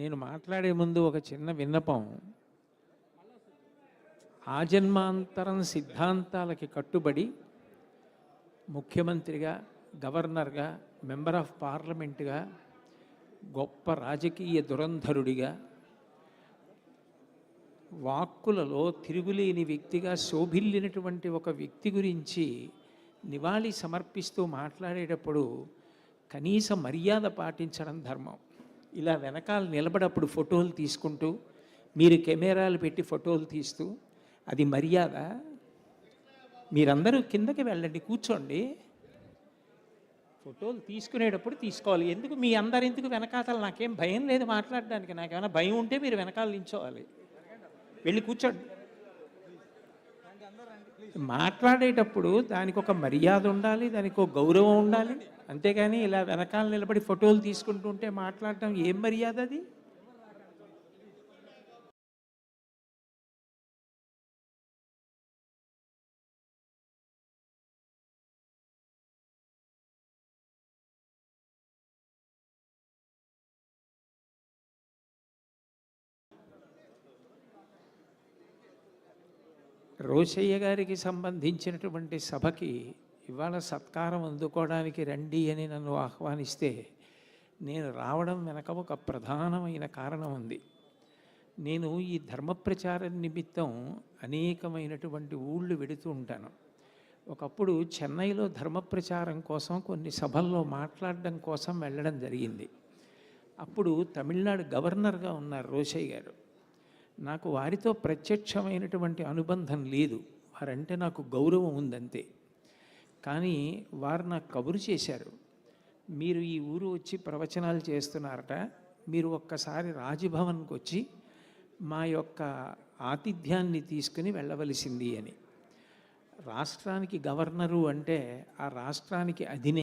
నేను మాట్లాడే ముందు ఒక చిన్న విన్నపం. ఆజన్మాంతరం సిద్ధాంతాలకి కట్టుబడి ముఖ్యమంత్రిగా, గవర్నర్గా, మెంబర్ ఆఫ్ పార్లమెంటుగా, గొప్ప రాజకీయ దురంధరుడిగా, వాక్కులలో తిరుగులేని వ్యక్తిగా శోభిల్లినటువంటి ఒక వ్యక్తి గురించి నివాళి సమర్పిస్తూ మాట్లాడేటప్పుడు కనీస మర్యాద పాటించడం ధర్మం. ఇలా వెనకాల నిలబడప్పుడు ఫోటోలు తీసుకుంటూ, మీరు కెమెరాలు పెట్టి ఫోటోలు తీస్తూ, అది మర్యాద? మీరందరూ కిందకి వెళ్ళండి, కూర్చోండి. ఫోటోలు తీసుకునేటప్పుడు తీసుకోవాలి. ఎందుకు మీ అందరు ఎందుకు వెనకాతలు? నాకేం భయం లేదు మాట్లాడడానికి. నాకేమైనా భయం ఉంటే మీరు వెనకాల నించోవాలి. వెళ్ళి కూర్చోండి. మాట్లాడేటప్పుడు దానికి ఒక మర్యాద ఉండాలి, దానికి ఒక గౌరవం ఉండాలి. అంతేగాని ఇలా వెనకాల నిలబడి ఫోటోలు తీసుకుంటుంటే మాట్లాడటం ఏం మర్యాద అది? రోషయ్య గారికి సంబంధించినటువంటి సభకి ఇవాళ సత్కారం అందుకోవడానికి రండి అని నన్ను ఆహ్వానిస్తే నేను రావడం వెనక ఒక ప్రధానమైన కారణం ఉంది. నేను ఈ ధర్మ ప్రచారం నిమిత్తం అనేకమైనటువంటి ఊళ్ళు వెడుతూ ఉంటాను. ఒకప్పుడు చెన్నైలో ధర్మ ప్రచారం కోసం కొన్ని సభల్లో మాట్లాడడం కోసం వెళ్ళడం జరిగింది. అప్పుడు తమిళనాడు గవర్నర్గా ఉన్నారు రోషయ్య గారు. నాకు వారితో ప్రత్యక్షమైనటువంటి అనుబంధం లేదు, వారంటే నాకు గౌరవం ఉందంతే. కానీ వారు నాకు కబురు చేశారు, మీరు ఈ ఊరు వచ్చి ప్రవచనాలు చేస్తున్నారట, మీరు ఒక్కసారి రాజ్భవన్కి వచ్చి మా యొక్క ఆతిథ్యాన్ని తీసుకుని వెళ్ళవలసింది అని. రాష్ట్రానికి గవర్నరు అంటే ఆ రాష్ట్రానికి అధినే